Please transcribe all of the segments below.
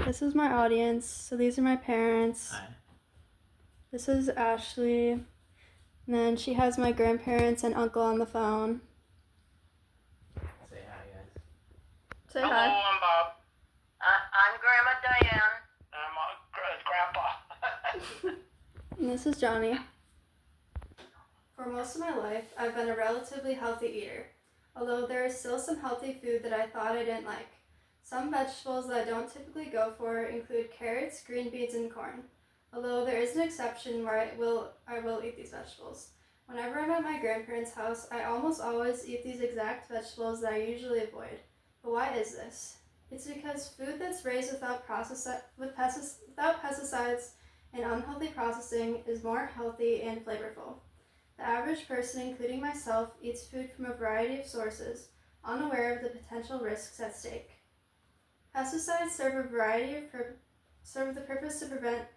This is my audience. So these are my parents. Hi. This is Ashley. And then she has my grandparents and uncle on the phone. Say hi, guys. Say Hello, hi. I'm Bob. I'm Grandma Diane. I'm Grandpa. And this is Johnny. For most of my life, I've been a relatively healthy eater, although there is still some healthy food that I thought I didn't like. Some vegetables that I don't typically go for include carrots, green beans, and corn, although there is an exception where I will eat these vegetables. Whenever I'm at my grandparents' house, I almost always eat these exact vegetables that I usually avoid. But why is this? It's because food that's raised without pesticides and unhealthy processing is more healthy and flavorful. The average person, including myself, eats food from a variety of sources, unaware of the potential risks at stake. Pesticides serve the purpose to prevent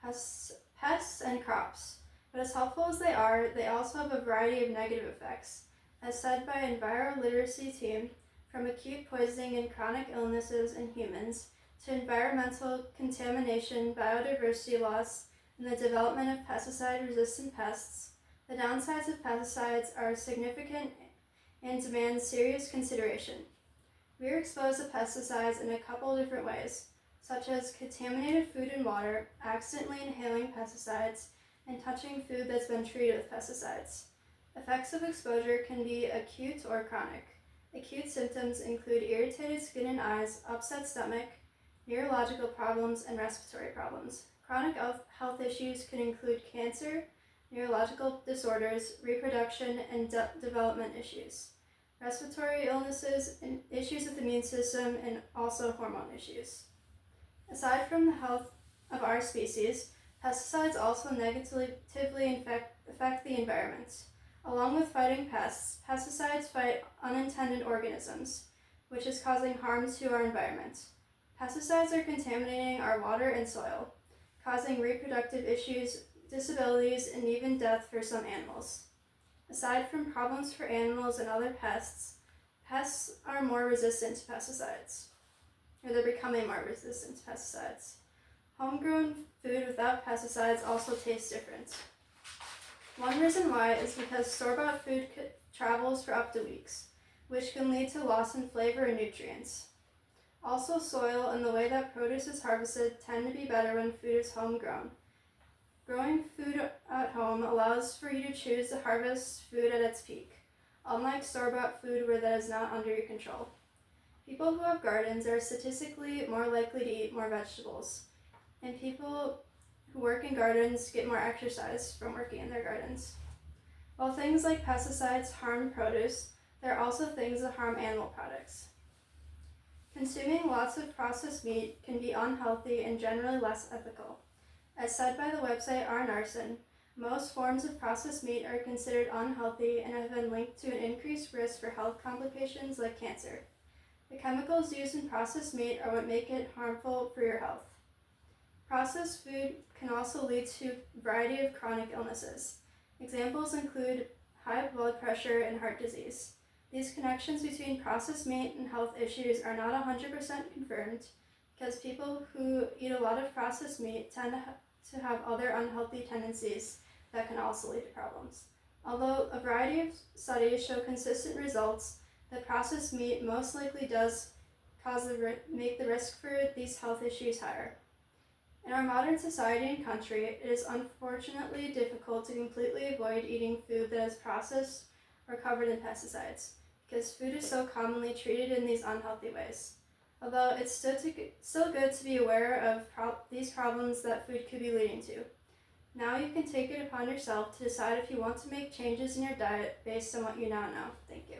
pests and crops, but as helpful as they are, they also have a variety of negative effects, as said by an enviro-literacy team, from acute poisoning and chronic illnesses in humans to environmental contamination, biodiversity loss, and the development of pesticide-resistant pests. The downsides of pesticides are significant and demand serious consideration. We are exposed to pesticides in a couple different ways, such as contaminated food and water, accidentally inhaling pesticides, and touching food that's been treated with pesticides. Effects of exposure can be acute or chronic. Acute symptoms include irritated skin and eyes, upset stomach, neurological problems, and respiratory problems. Chronic health issues can include cancer, neurological disorders, reproduction, and development issues, respiratory illnesses, and issues with the immune system, and also hormone issues. Aside from the health of our species, pesticides also negatively affect the environment. Along with fighting pests, pesticides fight unintended organisms, which is causing harm to our environment. Pesticides are contaminating our water and soil, causing reproductive issues, disabilities, and even death for some animals. Aside from problems for animals and other pests are more resistant to pesticides, or they're becoming more resistant to pesticides. Homegrown food without pesticides also tastes different. One reason why is because store-bought food travels for up to weeks, which can lead to loss in flavor and nutrients. Also, soil and the way that produce is harvested tend to be better when food is homegrown. Growing food at home allows for you to choose to harvest food at its peak, unlike store-bought food where that is not under your control. People who have gardens are statistically more likely to eat more vegetables, and people who work in gardens get more exercise from working in their gardens. While things like pesticides harm produce, there are also things that harm animal products. Consuming lots of processed meat can be unhealthy and generally less ethical. As said by the website R. Narson, most forms of processed meat are considered unhealthy and have been linked to an increased risk for health complications like cancer. The chemicals used in processed meat are what make it harmful for your health. Processed food can also lead to a variety of chronic illnesses. Examples include high blood pressure and heart disease. These connections between processed meat and health issues are not 100% confirmed because people who eat a lot of processed meat tend to have other unhealthy tendencies that can also lead to problems. Although a variety of studies show consistent results, that processed meat most likely does make the risk for these health issues higher. In our modern society and country, it is unfortunately difficult to completely avoid eating food that is processed or covered in pesticides, because food is so commonly treated in these unhealthy ways. Although it's still good to be aware of these problems that food could be leading to. Now you can take it upon yourself to decide if you want to make changes in your diet based on what you now know. Thank you.